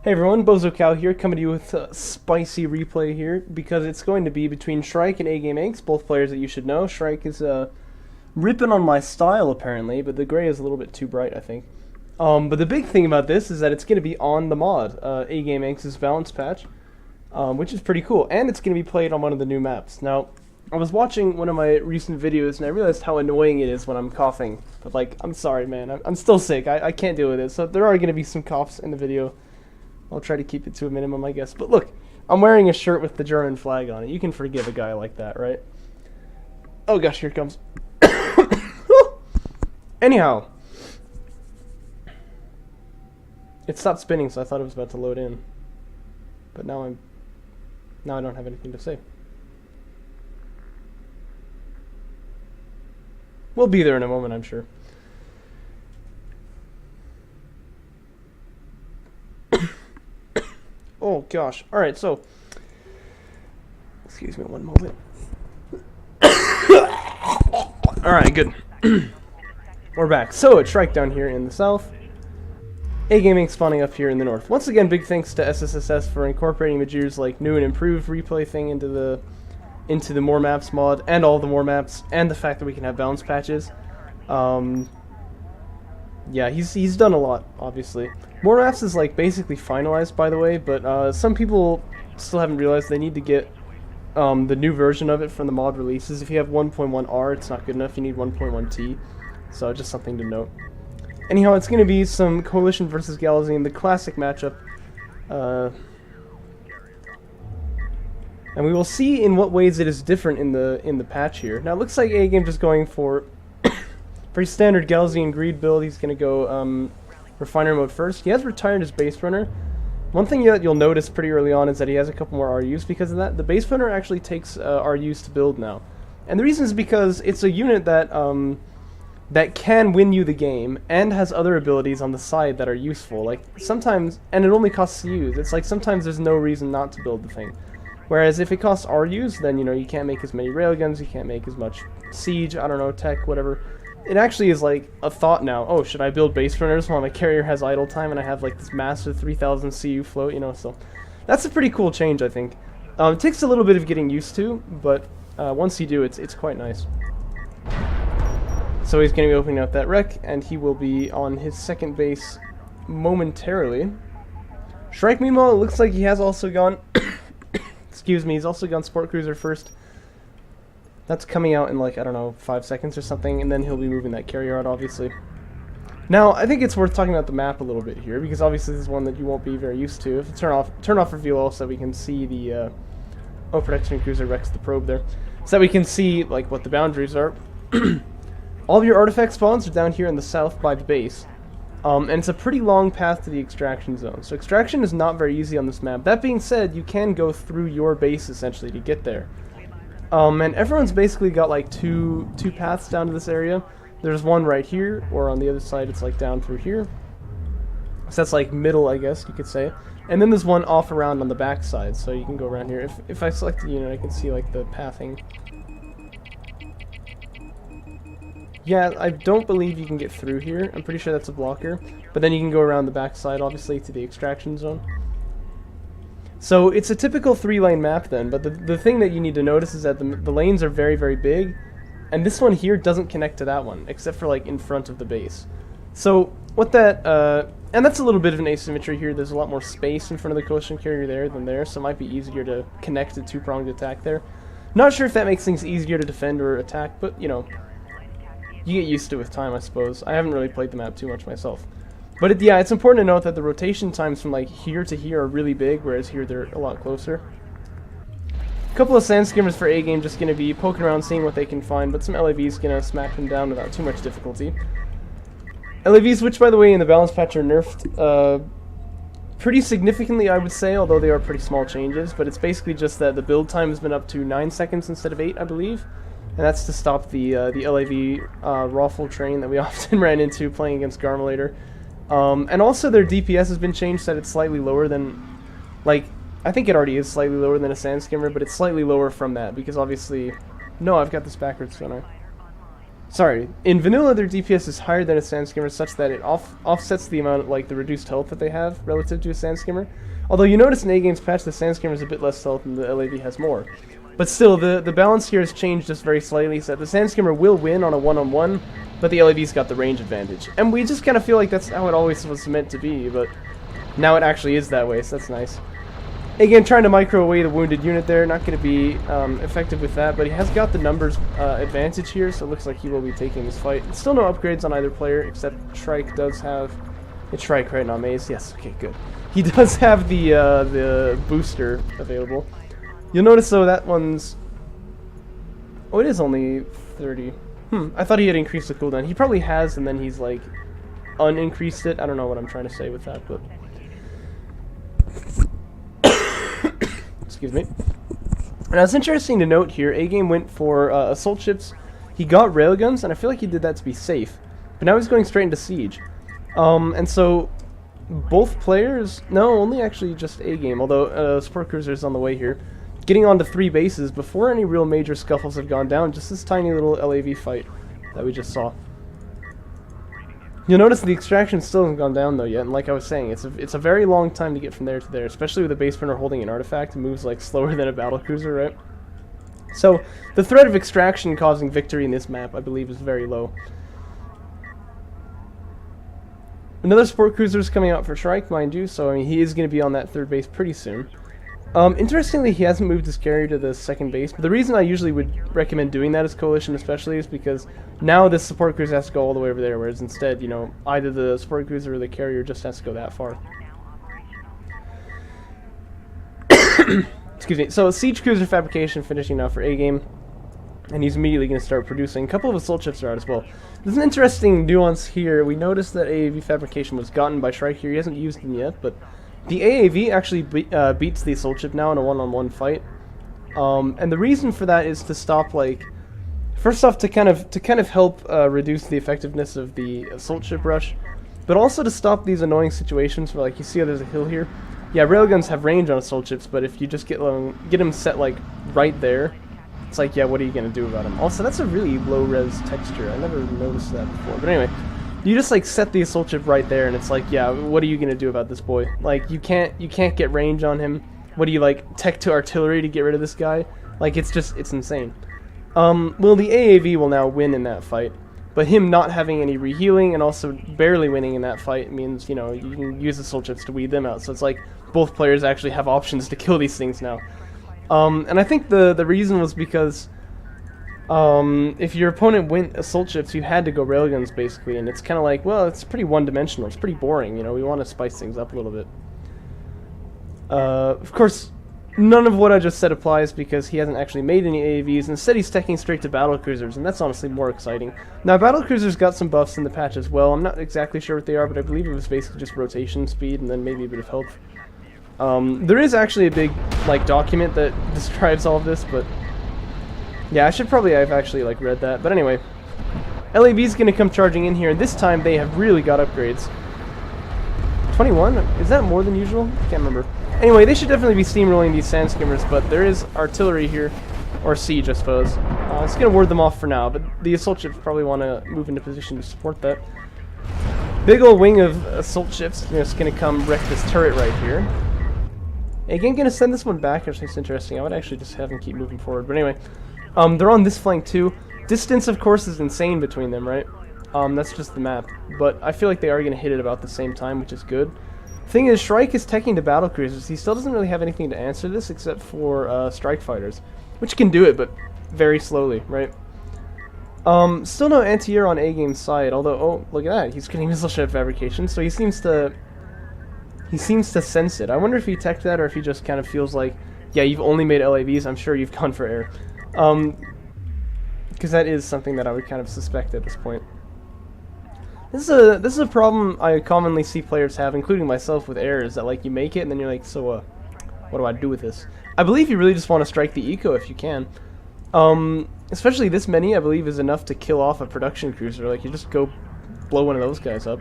Hey everyone, BozoCow here, coming to you with a spicy replay here, because it's going to be between Shrike and AGameAnx's, both players that you should know. Shrike is ripping on my style apparently, but the gray is a little bit too bright, I think. But the big thing about this is that it's going to be on the mod, AGameAnx's balance patch, which is pretty cool, and it's going to be played on one of the new maps. Now, I was watching one of my recent videos and I realized how annoying it is when I'm coughing, but like, I'm sorry man, I'm still sick, I can't deal with it, so there are going to be some coughs in the video. I'll try to keep it to a minimum, I guess. But look, I'm wearing a shirt with the German flag on it. You can forgive a guy like that, right? Oh gosh, here it comes. Anyhow. It stopped spinning, so I thought it was about to load in. But now I don't have anything to say. We'll be there in a moment, I'm sure. Oh gosh. Alright, so excuse me one moment. Alright, good. We're back. So it's Shrike down here in the south. AGameAnx spawning up here in the north. Once again, big thanks to SSSS for incorporating Majir's like new and improved replay thing into the more maps mod, and all the more maps, and the fact that we can have balance patches. Yeah, he's done a lot, obviously. More maps is like basically finalized, by the way, but some people still haven't realized they need to get the new version of it from the mod releases. If you have 1.1R, it's not good enough. You need 1.1T, so just something to note. Anyhow, it's going to be some Coalition versus Galaxy, the classic matchup, and we will see in what ways it is different in the patch here. Now, it looks like A-Game just going for pretty standard Galzian Greed build. He's going to go Refiner mode first. He has retired his Base Runner. One thing that you'll notice pretty early on is that he has a couple more RUs because of that. The Base Runner actually takes RUs to build now. And the reason is because it's a unit that that can win you the game and has other abilities on the side that are useful. Like sometimes, and it only costs CUs. It's like sometimes there's no reason not to build the thing. Whereas if it costs RUs, then you know you can't make as many railguns, you can't make as much siege, I don't know, tech, whatever. It actually is like a thought now. Oh, should I build base runners while my carrier has idle time and I have like this massive 3000 CU float, you know? So that's a pretty cool change, I think. It takes a little bit of getting used to, but once you do, it's quite nice. So he's going to be opening up that wreck, and he will be on his second base momentarily. Shrike, meanwhile, it looks like he has also gone... excuse me, he's also gone Sport Cruiser first. That's coming out in like, I don't know, 5 seconds or something, and then he'll be moving that carrier out, obviously. Now, I think it's worth talking about the map a little bit here, because obviously this is one that you won't be very used to. If you turn off reveal all so that we can see the, oh, Protection Cruiser wrecks the probe there. So that we can see, like, what the boundaries are. All of your artifact spawns are down here in the south by the base. And it's a pretty long path to the extraction zone. So extraction is not very easy on this map. That being said, you can go through your base, essentially, to get there. And everyone's basically got like two paths down to this area. There's one right here, or on the other side it's like down through here. So that's like middle, I guess you could say. And then there's one off around on the back side, so you can go around here. If I select the unit, I can see like the pathing. Yeah, I don't believe you can get through here. I'm pretty sure that's a blocker. But then you can go around the back side, obviously, to the extraction zone. So it's a typical 3-lane map then, but the thing that you need to notice is that the lanes are very, very big, and this one here doesn't connect to that one, except for like in front of the base. So what that, and that's a little bit of an asymmetry here. There's a lot more space in front of the coalition carrier there than there, so it might be easier to connect a two-pronged attack there. Not sure if that makes things easier to defend or attack, but you know, you get used to it with time, I suppose. I haven't really played the map too much myself. But yeah, it's important to note that the rotation times from like here to here are really big, whereas here they're a lot closer. A couple of sand skimmers for A-Game just going to be poking around seeing what they can find, but some LAVs going to smack them down without too much difficulty. LAVs, which by the way in the balance patch are nerfed pretty significantly, I would say, although they are pretty small changes, but it's basically just that the build time has been up to 9 seconds instead of 8, I believe. And that's to stop the LAV Raffle train that we often ran into playing against Garmulator. And also their DPS has been changed so that it's slightly lower than, like, I think it already is slightly lower than a sand skimmer, but it's slightly lower from that, because obviously, no, I've got this backwards, don't I? Sorry, in vanilla their DPS is higher than a sand skimmer such that it offsets the amount of, like, the reduced health that they have relative to a sand skimmer. Although you notice in AGame's patch the sand skimmer is a bit less health and the LAV has more. But still, the balance here has changed just very slightly, so that the sand skimmer will win on a one-on-one, but the LAV's got the range advantage. And we just kind of feel like that's how it always was meant to be, but now it actually is that way, so that's nice. Again, trying to micro away the wounded unit there, not going to be effective with that, but he has got the numbers advantage here, so it looks like he will be taking this fight. Still no upgrades on either player, except Shrike does have... It's Shrike, right? Not Maze? Yes, okay, good. He does have the booster available. You'll notice, though, that one's... Oh, it is only 30. I thought he had increased the cooldown. He probably has, and then he's, like, unincreased it. I don't know what I'm trying to say with that, but... Excuse me. Now it's interesting to note here, A-Game went for assault ships. He got railguns, and I feel like he did that to be safe. But now he's going straight into siege. And so both players, no, only actually just A-Game, although support cruiser is on the way here, getting onto 3 bases before any real major scuffles have gone down. Just this tiny little LAV fight that we just saw. You'll notice the extraction still hasn't gone down though yet, and like I was saying, it's a very long time to get from there to there, especially with a base sprinter holding an artifact. It moves like slower than a battlecruiser, right? So the threat of extraction causing victory in this map, I believe, is very low. Another support cruiser is coming out for Shrike, mind you, so I mean he is going to be on that 3rd base pretty soon. Interestingly, he hasn't moved his carrier to the 2nd base, but the reason I usually would recommend doing that as Coalition especially is because now this support cruiser has to go all the way over there, whereas instead, you know, either the support cruiser or the carrier just has to go that far. Excuse me. So siege cruiser fabrication finishing now for A-Game, and he's immediately going to start producing. A couple of assault ships are out as well. There's an interesting nuance here. We noticed that AAV fabrication was gotten by Shrike here. He hasn't used them yet, but the AAV actually beats the assault ship now in a one-on-one fight. And the reason for that is to stop, like, first off, to kind of help reduce the effectiveness of the assault ship rush, but also to stop these annoying situations where, like, you see how there's a hill here. Yeah, railguns have range on assault ships, but if you just get them set, like, right there, it's like, yeah, what are you going to do about them? Also, that's a really low-res texture. I never noticed that before. But anyway, you just, like, set the assault ship right there, and it's like, yeah, what are you going to do about this boy? Like, you can't get range on him. What do you, like, tech to artillery to get rid of this guy? Like, it's insane. Well, the AAV will now win in that fight, but him not having any rehealing and also barely winning in that fight means, you know, you can use assault ships to weed them out. So it's like both players actually have options to kill these things now. And I think the reason was because if your opponent went assault ships, you had to go railguns basically, and it's kind of like, well, it's pretty one-dimensional. It's pretty boring, you know. We want to spice things up a little bit. Of course, none of what I just said applies because he hasn't actually made any AAVs. Instead, he's teching straight to battlecruisers, and that's honestly more exciting. Now, battlecruisers got some buffs in the patch as well. I'm not exactly sure what they are, but I believe it was basically just rotation speed and then maybe a bit of health. There is actually a big, like, document that describes all of this, but yeah, I've actually, like, read that. But anyway, LAV's gonna come charging in here, and this time they have really got upgrades. 21? Is that more than usual? I can't remember. Anyway, they should definitely be steamrolling these sand skimmers, but there is artillery here, or siege, I suppose. It's gonna ward them off for now, but the assault ships probably want to move into position to support that. Big old wing of assault ships just gonna come wreck this turret right here. Again, gonna send this one back. Actually, it's interesting. I would actually just have them keep moving forward. But anyway, they're on this flank too. Distance, of course, is insane between them, right? That's just the map. But I feel like they are gonna hit it about the same time, which is good. Thing is, Shrike is teching to battlecruisers. He still doesn't really have anything to answer this except for strike fighters, which can do it, but very slowly, right? Still no anti-air on A-Game's side. Although, oh, look at that. He's getting missile ship fabrication, so he seems to sense it. I wonder if he teched that or if he just kind of feels like, yeah, you've only made LAVs, I'm sure you've gone for air. Because that is something that I would kind of suspect at this point. This is a problem I commonly see players have, including myself, with air, is that, like, you make it and then you're like, so, what do I do with this? I believe you really just want to strike the eco if you can. Especially this many, I believe, is enough to kill off a production cruiser. Like, you just go blow one of those guys up.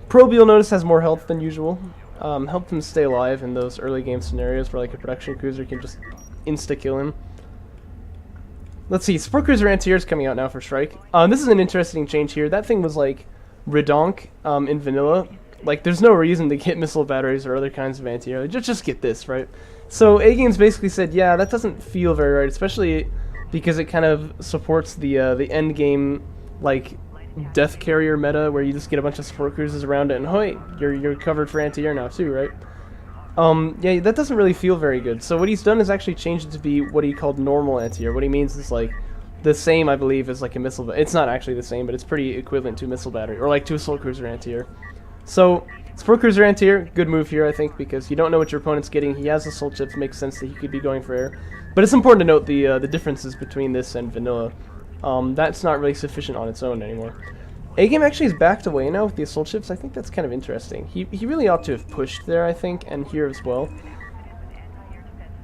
Probe, you'll notice, has more health than usual. Help him stay alive in those early game scenarios where, like, a production cruiser can just insta-kill him. Let's see, Support Cruiser Anti-Air is coming out now for Strike. This is an interesting change here. That thing was like redonk in vanilla. Like, there's no reason to get missile batteries or other kinds of anti-air. Just get this, right? So AGame's basically said, yeah, that doesn't feel very right, especially because it kind of supports the end game, like, death carrier meta, where you just get a bunch of support cruisers around it, and hey, you're covered for anti-air now too, right? Yeah, that doesn't really feel very good. So what he's done is actually changed it to be what he called normal anti-air. What he means is like the same, I believe, as like a missile. It's not actually the same, but it's pretty equivalent to a missile battery, or like to assault cruiser anti-air. So support cruiser anti-air, good move here, I think, because you don't know what your opponent's getting. He has assault chips, makes sense that he could be going for air. But it's important to note the differences between this and vanilla. That's not really sufficient on its own anymore. AGame actually is backed away now with the assault chips. I think that's kind of interesting. He really ought to have pushed there, I think, and here as well.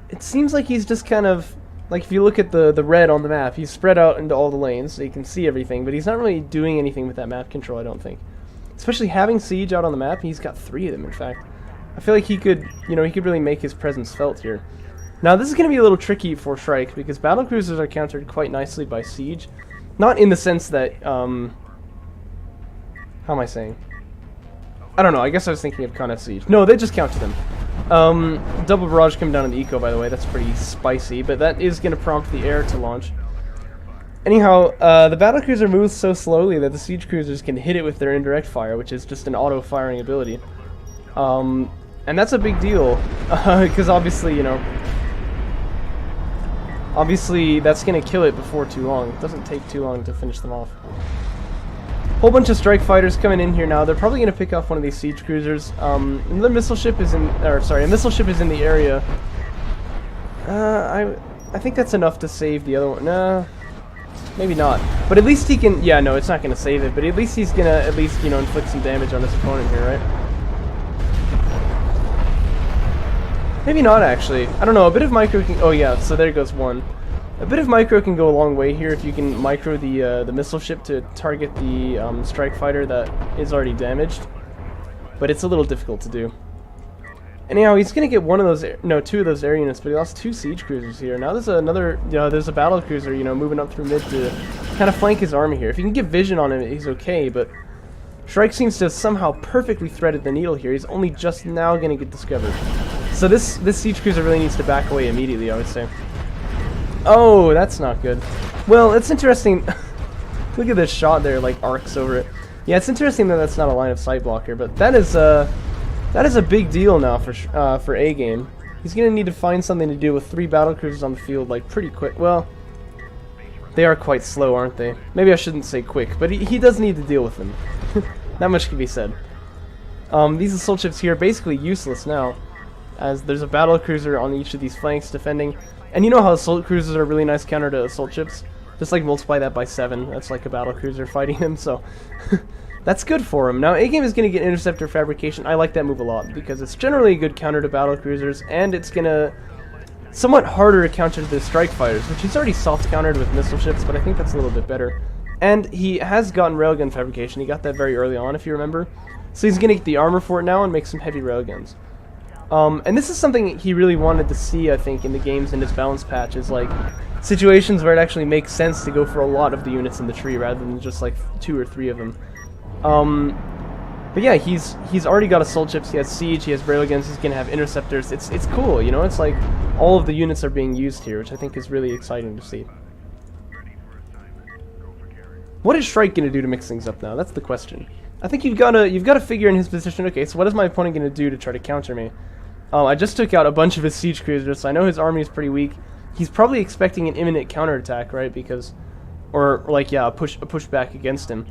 It seems like he's just kind of, like if you look at the red on the map, he's spread out into all the lanes so you can see everything, but he's not really doing anything with that map control, I don't think. Especially having Siege out on the map, he's got 3 of them in fact. I feel like he could, you know, he could really make his presence felt here. Now this is going to be a little tricky for Strike, because battle cruisers are countered quite nicely by Siege. Not in the sense that, how am I saying? I don't know, I guess I was thinking of Con Siege. No, they just counter them. Double barrage coming down on the eco, by the way, that's pretty spicy, but that is going to prompt the air to launch. Anyhow, the battle cruiser moves so slowly that the siege cruisers can hit it with their indirect fire, which is just an auto-firing ability. And that's a big deal, because obviously, you know, obviously that's going to kill it before too long. It doesn't take too long to finish them off. Whole bunch of strike fighters coming in here now. They're probably going to pick off one of these siege cruisers. Another missile ship is in, or sorry, a missile ship is in the area. I think that's enough to save the other one. Nah, maybe not. But at least he can. Yeah, no, it's not going to save it. But at least he's going to you know, inflict some damage on his opponent here, right? Maybe not actually. I don't know. A bit of micro can. Oh yeah. So there goes one. A bit of micro can go a long way here if you can micro the missile ship to target the strike fighter that is already damaged, but it's a little difficult to do. Anyhow, he's gonna get one of those, no, 2 of those air units, but he lost 2 siege cruisers here. Now there's another, you know, there's a battle cruiser, you know, moving up through mid to kind of flank his army here. If you can get vision on him, he's okay, but Strike seems to have somehow perfectly threaded the needle here. He's only just now gonna get discovered. So this siege cruiser really needs to back away immediately, I would say. Oh, that's not good. Well, it's interesting. Look at this shot there, like arcs over it. Yeah, it's interesting that that's not a line of sight blocker, but that is a big deal now for AGame. He's gonna need to find something to do with 3 battle cruisers on the field, like pretty quick. Well, they are quite slow, aren't they? Maybe I shouldn't say quick, but he does need to deal with them. Not much can be said. These assault ships here are basically useless now, as there's a battle cruiser on each of these flanks defending. And you know how assault cruisers are a really nice counter to assault ships? Just like multiply that by 7. That's like a battle cruiser fighting him, so that's good for him. Now AGame is going to get interceptor fabrication. I like that move a lot because it's generally a good counter to battle cruisers, and it's going to somewhat harder to counter the strike fighters, which he's already soft countered with missile ships, but I think that's a little bit better. And he has gotten railgun fabrication. He got that very early on, if you remember. So he's going to get the armor for it now and make some heavy railguns. And this is something he really wanted to see, I think, in the games in his balance patch, is like situations where it actually makes sense to go for a lot of the units in the tree rather than just like 2 or 3 of them. But yeah, he's already got assault ships, he has siege, he has railguns, he's gonna have interceptors. It's cool, you know. It's like all of the units are being used here, which I think is really exciting to see. What is Strike gonna do to mix things up now? That's the question. I think you've got to figure in his position. Okay, so what is my opponent gonna do to try to counter me? I just took out a bunch of his siege cruisers, so I know his army is pretty weak. He's probably expecting an imminent counterattack, right? Because, or like, yeah, a pushback against him.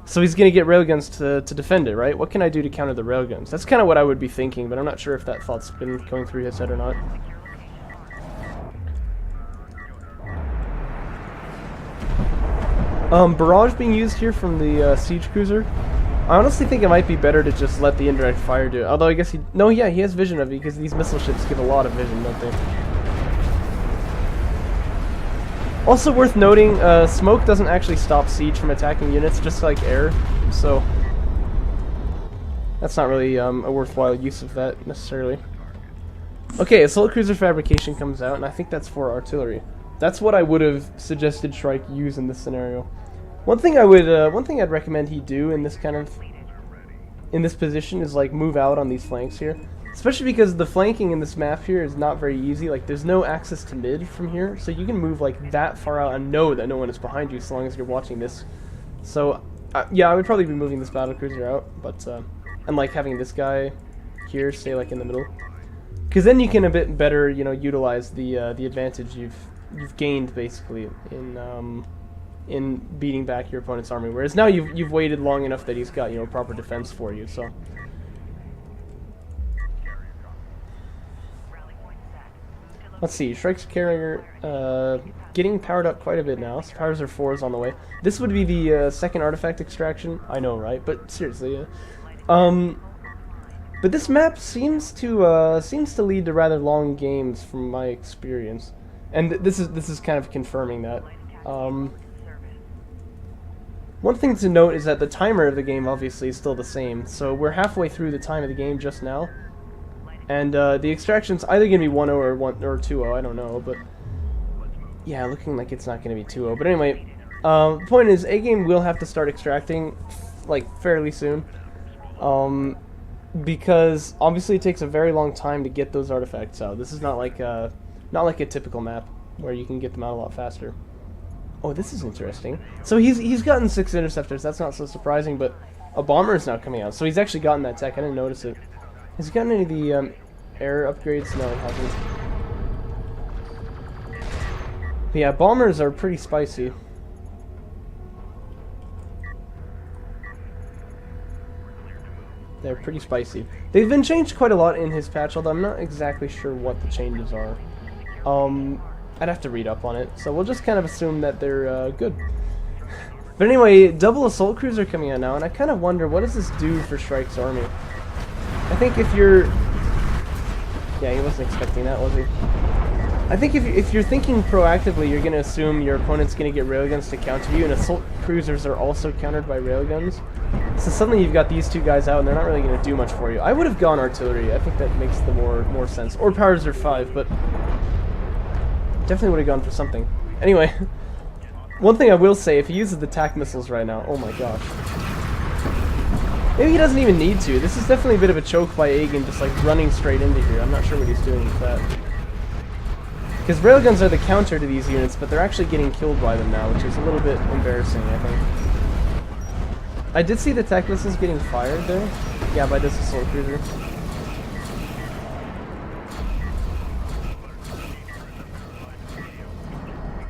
So he's gonna get railguns to defend it, right? What can I do to counter the railguns? That's kind of what I would be thinking, but I'm not sure if that thought's been going through his head or not. Barrage being used here from the siege cruiser. I honestly think it might be better to just let the indirect fire do it. Although I guess he has vision of it because these missile ships give a lot of vision, don't they? Also worth noting, smoke doesn't actually stop siege from attacking units, just like air. So that's not really a worthwhile use of that necessarily. Okay, assault cruiser fabrication comes out, and I think that's for artillery. That's what I would have suggested Shrike use in this scenario. One thing I'd recommend he do in this position is like move out on these flanks here. Especially because the flanking in this map here is not very easy. Like, there's no access to mid from here, so you can move like that far out and know that no one is behind you so long as you're watching this. So, yeah, I would probably be moving this battlecruiser out, but and like having this guy here stay like in the middle, because then you can a bit better, you know, utilize the advantage you've gained basically in beating back your opponent's army. Whereas now you've waited long enough that he's got, you know, proper defense for you. So. Let's see, Shrike's carrier getting powered up quite a bit now. So powers are 4s on the way. This would be the second artifact extraction. I know, right? But seriously, yeah. But this map seems to lead to rather long games from my experience, and this is kind of confirming that. One thing to note is that the timer of the game obviously is still the same. So we're halfway through the time of the game just now. And the extraction's either going to be 1-0 or 2-0, I don't know, but yeah, looking like it's not going to be 2-0. But anyway, the point is, A-Game will have to start extracting, like, fairly soon, because obviously it takes a very long time to get those artifacts out. This is not like a typical map where you can get them out a lot faster. Oh, this is interesting. So he's gotten 6 interceptors. That's not so surprising, but a bomber is now coming out. So he's actually gotten that tech. I didn't notice it. Has he gotten any of the air upgrades? No, he hasn't. But yeah, bombers are pretty spicy. They're pretty spicy. They've been changed quite a lot in his patch, although I'm not exactly sure what the changes are. I'd have to read up on it, so we'll just kind of assume that they're good. But anyway, double assault cruiser coming out now, and I kind of wonder, what does this do for Shrike's army? I think if you're... Yeah, he wasn't expecting that, was he? I think if you're thinking proactively, you're going to assume your opponent's going to get railguns to counter you, and assault cruisers are also countered by railguns. So suddenly you've got these two guys out, and they're not really going to do much for you. I would have gone artillery. I think that makes the more sense. Or powers are 5, but... definitely would have gone for something. Anyway, one thing I will say, if he uses the TAC missiles right now, oh my gosh. Maybe he doesn't even need to. This is definitely a bit of a choke by A-Game, just like running straight into here. I'm not sure what he's doing with that. Because railguns are the counter to these units, but they're actually getting killed by them now, which is a little bit embarrassing, I think. I did see the TAC missiles getting fired there. Yeah, by this assault cruiser.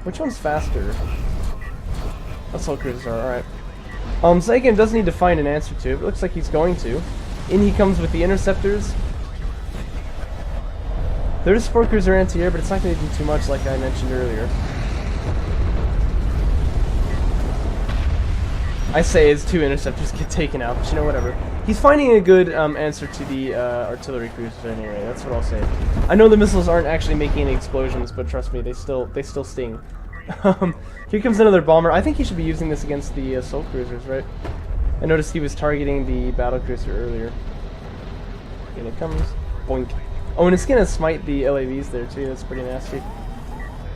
Which one's faster? Assault cruisers are, alright. So A-Game does need to find an answer to it. It looks like he's going to. In he comes with the interceptors. There is 4 cruiser anti-air, but it's not going to do too much like I mentioned earlier. I say his 2 interceptors get taken out, but you know, whatever. He's finding a good answer to the artillery cruisers anyway, that's what I'll say. I know the missiles aren't actually making any explosions, but trust me, they still sting. Here comes another bomber. I think he should be using this against the assault cruisers, right? I noticed he was targeting the battle cruiser earlier. In it comes. Boink. Oh, and it's gonna smite the LAVs there too, that's pretty nasty.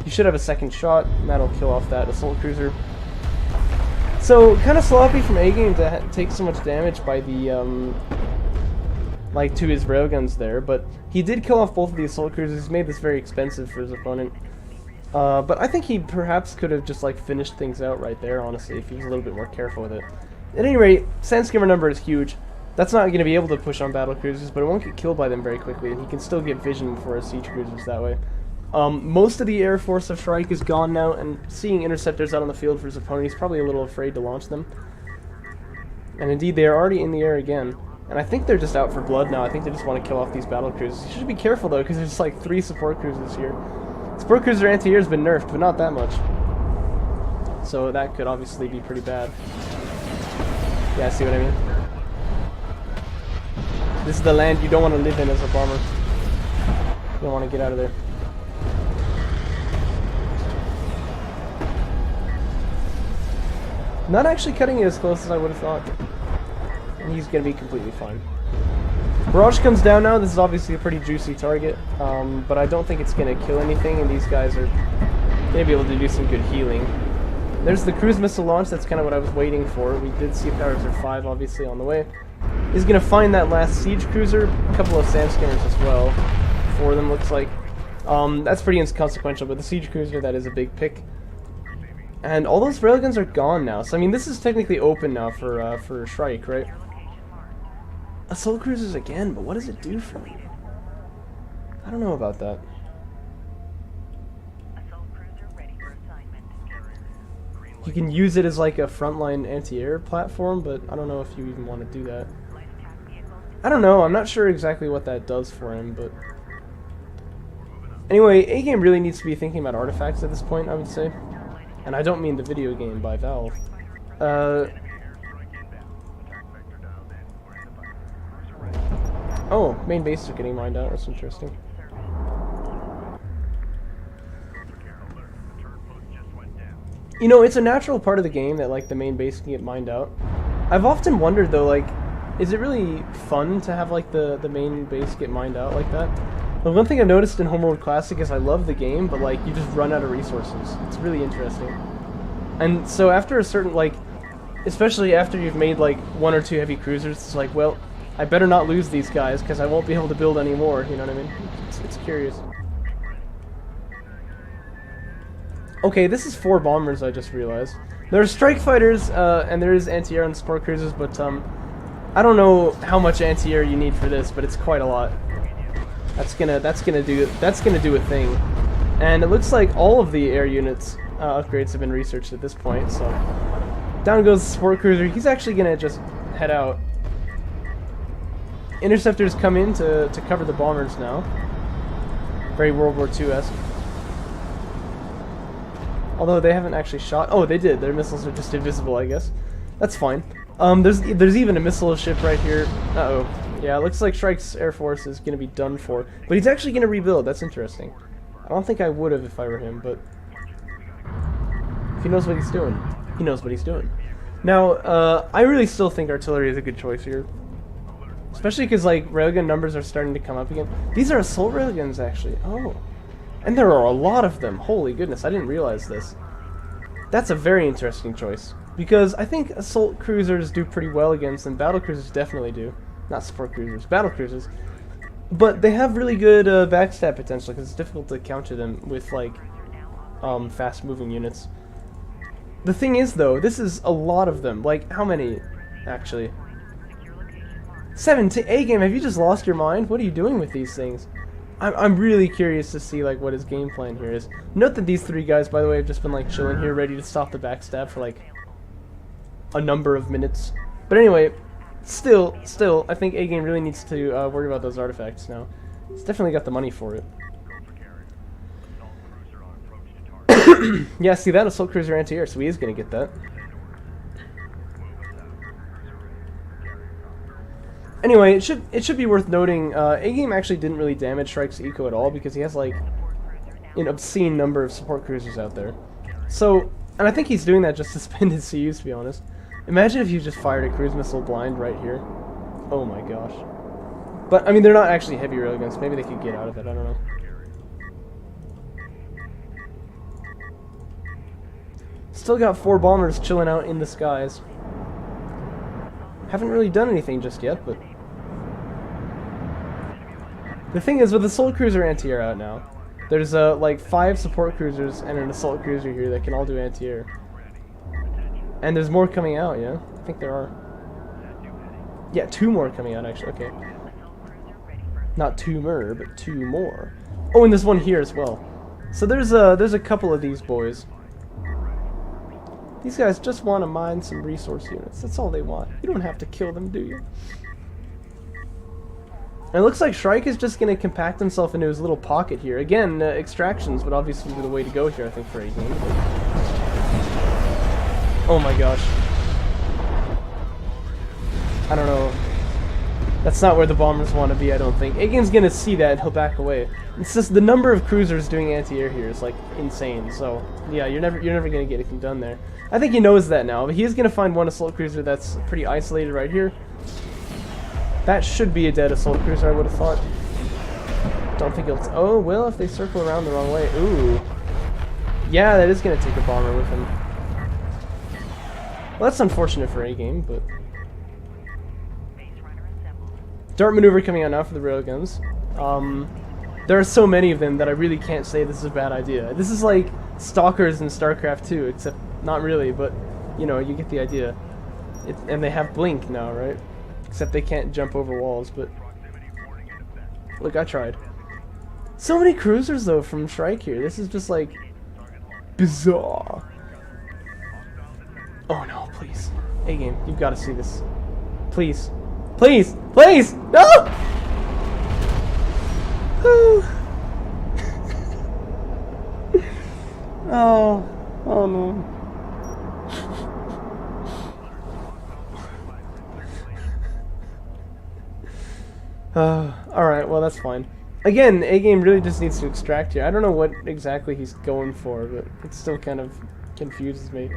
You should have a second shot, and that'll kill off that assault cruiser. So, kind of sloppy from A-Game to take so much damage by the, like, to his railguns there, but he did kill off both of the assault cruisers. He's made this very expensive for his opponent. But I think he perhaps could have just, like, finished things out right there, honestly, if he was a little bit more careful with it. At any rate, Sandskimmer number is huge. That's not going to be able to push on battle cruisers, but it won't get killed by them very quickly, and he can still get vision for his siege cruisers that way. Most of the air force of Shrike is gone now, and seeing interceptors out on the field for his opponent, he's probably a little afraid to launch them. And indeed, they are already in the air again. And I think they're just out for blood now. I think they just want to kill off these battle cruisers. You should be careful, though, because there's like 3 support cruisers here. Support cruiser anti-air has been nerfed, but not that much. So that could obviously be pretty bad. Yeah, see what I mean? This is the land you don't want to live in as a bomber. You don't want to get out of there. Not actually cutting it as close as I would have thought. And he's going to be completely fine. Barrage comes down now. This is obviously a pretty juicy target. But I don't think it's going to kill anything. And these guys are Gonna be able to do some good healing. There's the cruise missile launch. That's kind of what I was waiting for. We did see Power Reserve 5 obviously on the way. He's gonna find that last siege cruiser, a couple of SAM scanners as well. 4 of them looks like. That's pretty inconsequential, but the siege cruiser, that is a big pick. And all those railguns are gone now. So I mean, this is technically open now for Shrike, right? Assault cruisers again, but what does it do for me? I don't know about that. You can use it as like a frontline anti-air platform, but I don't know if you even want to do that. I don't know, I'm not sure exactly what that does for him, but... Anyway, A-Game really needs to be thinking about artifacts at this point, I would say. And I don't mean the video game by Valve. Oh, main bases are getting mined out, that's interesting. You know, it's a natural part of the game that, like, the main base can get mined out. I've often wondered, though, like, is it really fun to have, like, the main base get mined out like that? The one thing I've noticed in Homeworld Classic is I love the game, but, like, you just run out of resources. It's really interesting. And so after a certain, like, especially after you've made, like, 1 or 2 heavy cruisers, it's like, well, I better not lose these guys, because I won't be able to build any more, you know what I mean? It's curious. Okay, this is 4 bombers, I just realized. There are strike fighters, and there is anti-air on support cruisers, but I don't know how much anti-air you need for this, but it's quite a lot. That's gonna do a thing. And it looks like all of the air units upgrades have been researched at this point, so down goes the support cruiser. He's actually gonna just head out. Interceptors come in to cover the bombers now. Very World War II-esque. Although they haven't actually shot. Oh, they did. Their missiles are just invisible, I guess. That's fine. There's even a missile ship right here. Uh-oh. Yeah, it looks like Shrike's Air Force is going to be done for. But he's actually going to rebuild. That's interesting. I don't think I would have if I were him, but... if he knows what he's doing. He knows what he's doing. Now, I really still think artillery is a good choice here. Especially because, like, railgun numbers are starting to come up again. These are assault railguns, actually. Oh. And there are a lot of them. Holy goodness, I didn't realize this. That's a very interesting choice. Because I think assault cruisers do pretty well against them. Battle cruisers definitely do. Not support cruisers, battle cruisers. But they have really good backstab potential because it's difficult to counter them with, like, fast-moving units. The thing is, though, this is a lot of them. Like, how many, actually? 17. A-Game, have you just lost your mind? What are you doing with these things? I'm really curious to see, like, what his game plan here is. Note that these 3 guys, by the way, have just been, like, chilling here, ready to stop the backstab for, like, a number of minutes. But anyway, still, I think A-Game really needs to worry about those artifacts now. He's definitely got the money for it. Yeah, see that? Assault Cruiser anti-air, so he is going to get that. Anyway, it should be worth noting, A-Game actually didn't really damage Shrike's eco at all because he has, like, an obscene number of support cruisers out there. So, and I think he's doing that just to spend his CUs, to be honest. Imagine if you just fired a cruise missile blind right here. Oh my gosh. But, I mean, they're not actually heavy railguns. Maybe they could get out of it, I don't know. Still got 4 bombers chilling out in the skies. Haven't really done anything just yet, but... the thing is, with Assault Cruiser anti-air out now, there's like 5 support cruisers and an assault cruiser here that can all do anti-air. And there's more coming out, yeah? I think there are. Yeah, 2 more coming out, actually, okay. Not 2 more, but 2 more. Oh, and there's one here as well. So there's a couple of these boys. These guys just want to mine some resource units. That's all they want. You don't have to kill them, do you? And it looks like Shrike is just going to compact himself into his little pocket here. Again, extractions would obviously be the way to go here, I think, for A-Game. Oh my gosh. I don't know. That's not where the bombers want to be, I don't think. A-Game's going to see that and he'll back away. It's just the number of cruisers doing anti-air here is, like, insane. So, yeah, you're never going to get anything done there. I think he knows that now, but he is going to find one assault cruiser that's pretty isolated right here. That should be a dead assault cruiser, I would have thought. Don't think it'll... oh, well, if they circle around the wrong way... ooh. Yeah, that is going to take a bomber with him. Well, that's unfortunate for A-Game, but... Dart maneuver coming out now for the railguns. There are so many of them that I really can't say this is a bad idea. This is like Stalkers in StarCraft 2, except not really, but you know, you get the idea. And they have blink now, right? Except they can't jump over walls, but... Look, I tried. So many cruisers, though, from Shrike here. This is just, like, bizarre. Oh, no, please. A-Game, you've got to see this. Please. Please! Please! No! Oh. Oh, no. Alright, well that's fine. Again, A-Game really just needs to extract here. I don't know what exactly he's going for, but it still kind of confuses me.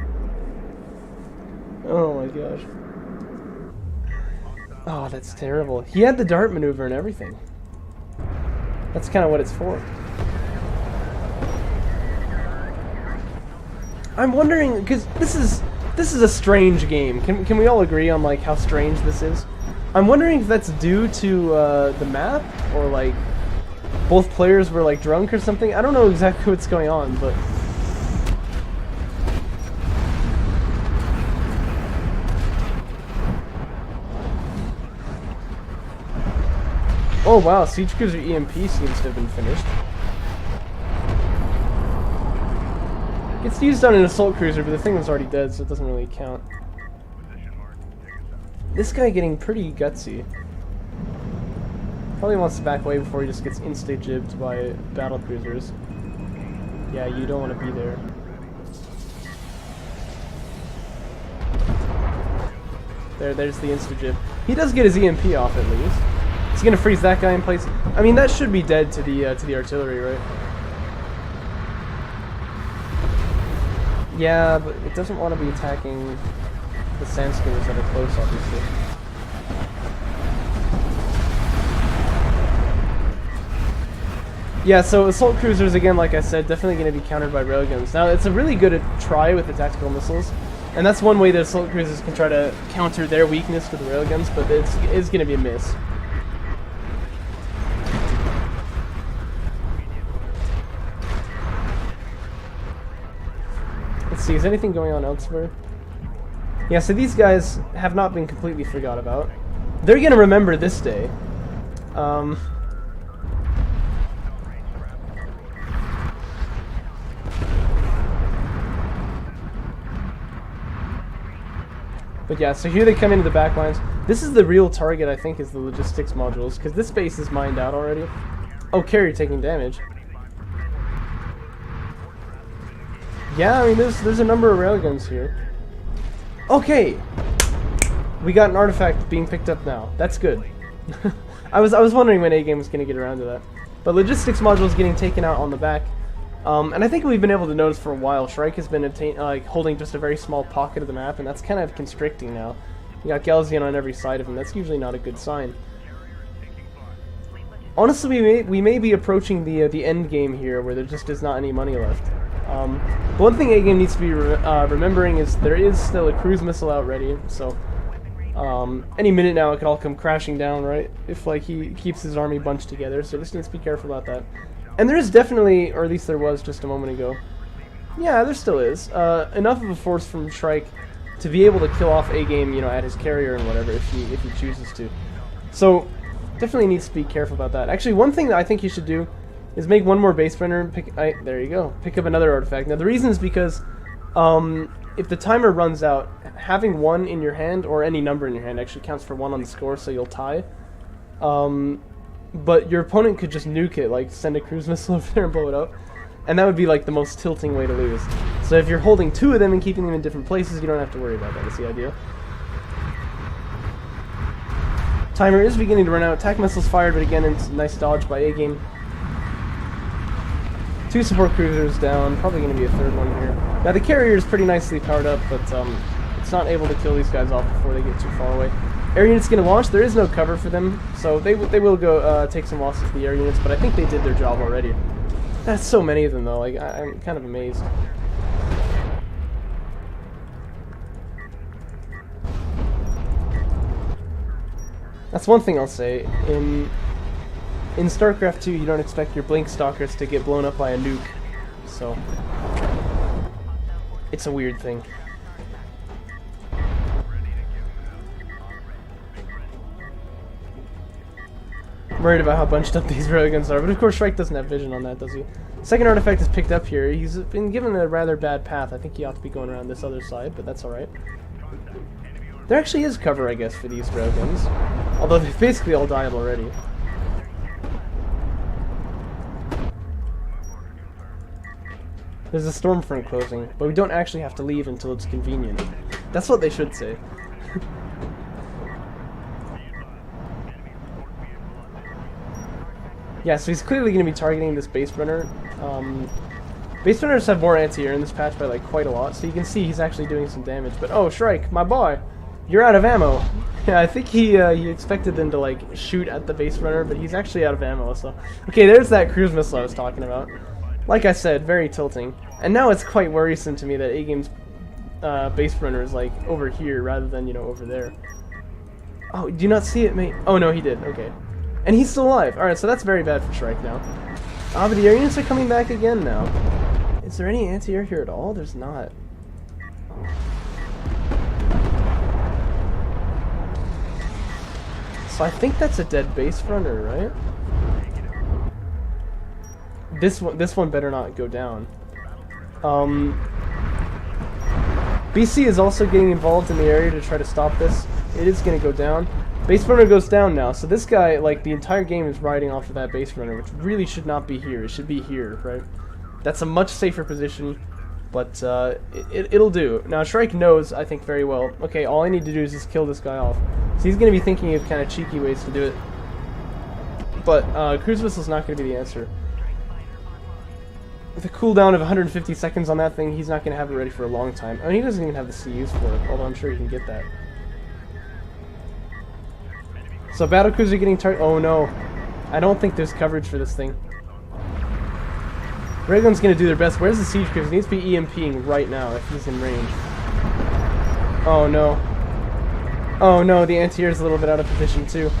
Oh my gosh. Oh, that's terrible. He had the dart maneuver and everything. That's kind of what it's for. I'm wondering, because this is a strange game. Can we all agree on like how strange this is? I'm wondering if that's due to the map, or like both players were like drunk or something. I don't know exactly what's going on, but oh wow, Siege Cruiser EMP seems to have been finished. Gets used on an assault cruiser, but the thing was already dead, so it doesn't really count. This guy getting pretty gutsy. Probably wants to back away before he just gets insta-jibbed by battle cruisers. Yeah, you don't want to be there. There's the insta-jib. He does get his EMP off at least. He's gonna freeze that guy in place. I mean, that should be dead to the artillery, right? Yeah, but it doesn't want to be attacking the sandskimmers that are close, obviously. Yeah, so assault cruisers, again, like I said, definitely going to be countered by railguns. Now, it's a really good try with the tactical missiles, and that's one way that assault cruisers can try to counter their weakness with the railguns, but it's going to be a miss. Let's see, is anything going on elsewhere? Yeah, so these guys have not been completely forgot about. They're gonna remember this day. But yeah, so here they come into the back lines. This is the real target, I think, is the logistics modules, because this base is mined out already. Oh, carrier taking damage. Yeah, I mean, there's a number of railguns here. Okay, we got an artifact being picked up now. That's good. I was wondering when A-Game was going to get around to that. But logistics modules getting taken out on the back. And I think we've been able to notice for a while, Shrike has been holding just a very small pocket of the map, and that's kind of constricting now. You got Galzian on every side of him. That's usually not a good sign. Honestly, we may be approaching the end game here, where there just is not any money left. One thing A-Game needs to be remembering is there is still a cruise missile out ready, so any minute now it could all come crashing down, right? If like he keeps his army bunched together, so just needs to be careful about that. And there is definitely, or at least there was just a moment ago. Yeah, there still is enough of a force from Shrike to be able to kill off A-Game, you know, at his carrier and whatever if he chooses to. So definitely needs to be careful about that. Actually, one thing that I think you should do is make one more base burner and there you go. Pick up another artifact. Now the reason is because if the timer runs out, having one in your hand, or any number in your hand, actually counts for one on the score, so you'll tie. But your opponent could just nuke it, like send a cruise missile over there and blow it up. And that would be like the most tilting way to lose. So if you're holding two of them and keeping them in different places, you don't have to worry about that. That's the idea. Timer is beginning to run out. Attack missiles fired, but again, it's a nice dodge by A-Game. 2 support cruisers down, probably going to be a third one here. Now the carrier is pretty nicely powered up, but it's not able to kill these guys off before they get too far away. Air units going to launch. There is no cover for them, so they will go take some losses to the air units, but I think they did their job already. That's so many of them, though. Like, I'm kind of amazed. That's one thing I'll say. In StarCraft 2, you don't expect your Blink Stalkers to get blown up by a nuke. So, it's a weird thing. I'm worried about how bunched up these railguns are, but of course Shrike doesn't have vision on that, does he? Second artifact is picked up here. He's been given a rather bad path. I think he ought to be going around this other side, but that's alright. There actually is cover, I guess, for these railguns. Although they've basically all died already. There's a storm front closing, but we don't actually have to leave until it's convenient. That's what they should say. Yeah, so he's clearly going to be targeting this base runner. Base runners have more anti-air in this patch by like quite a lot, so you can see he's actually doing some damage. But oh, Shrike, my boy, you're out of ammo. Yeah, I think he expected them to like shoot at the base runner, but he's actually out of ammo. So okay, there's that cruise missile I was talking about. Like I said, very tilting. And now it's quite worrisome to me that AGame's base runner is like over here rather than, you know, over there. Oh, do you not see it, mate? Oh no, he did. Okay. And he's still alive. Alright, so that's very bad for Shrike now. Ah, but the air units are coming back again now. Is there any anti-air here at all? There's not. So I think that's a dead base runner, right? This one better not go down. BC is also getting involved in the area to try to stop this. It is going to go down. Base runner goes down now, so this guy, like, the entire game is riding off of that base runner, which really should not be here. It should be here, right? That's a much safer position, but it'll do. Now, Shrike knows, I think, very well, okay, all I need to do is just kill this guy off. So he's going to be thinking of kind of cheeky ways to do it. But cruise missile's not going to be the answer. With a cooldown of 150 seconds on that thing, he's not going to have it ready for a long time. I mean, he doesn't even have the CUs for it, although I'm sure he can get that. So battlecruiser getting targeted. Oh no, I don't think there's coverage for this thing. Railgun's gonna do their best. Where's the siege cruiser? He needs to be EMPing right now if he's in range. Oh no. Oh no, the anti-air is a little bit out of position too.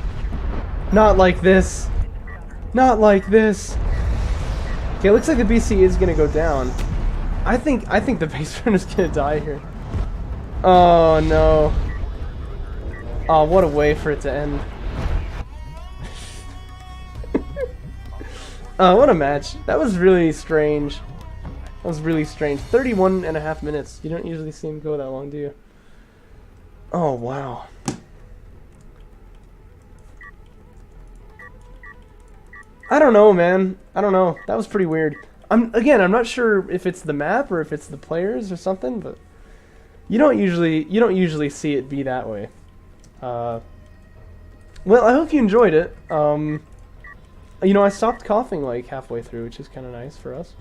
Not like this. Not like this. Okay, it looks like the BC is gonna go down. I think the base runner's gonna die here. Oh no. Oh, what a way for it to end. Oh, what a match. That was really strange. That was really strange. 31.5 minutes. You don't usually see him go that long, do you? Oh, wow. I don't know, man. I don't know. That was pretty weird. I'm not sure if it's the map or if it's the players or something, but you don't usually see it be that way. Well, I hope you enjoyed it. You know, I stopped coughing like halfway through, which is kind of nice for us.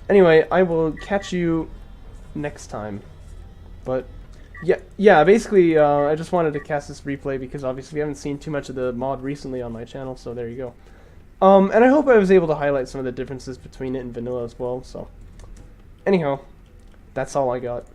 Anyway, I will catch you next time. But yeah, basically, I just wanted to cast this replay because obviously we haven't seen too much of the mod recently on my channel, so there you go. And I hope I was able to highlight some of the differences between it and vanilla as well, so. Anyhow, that's all I got.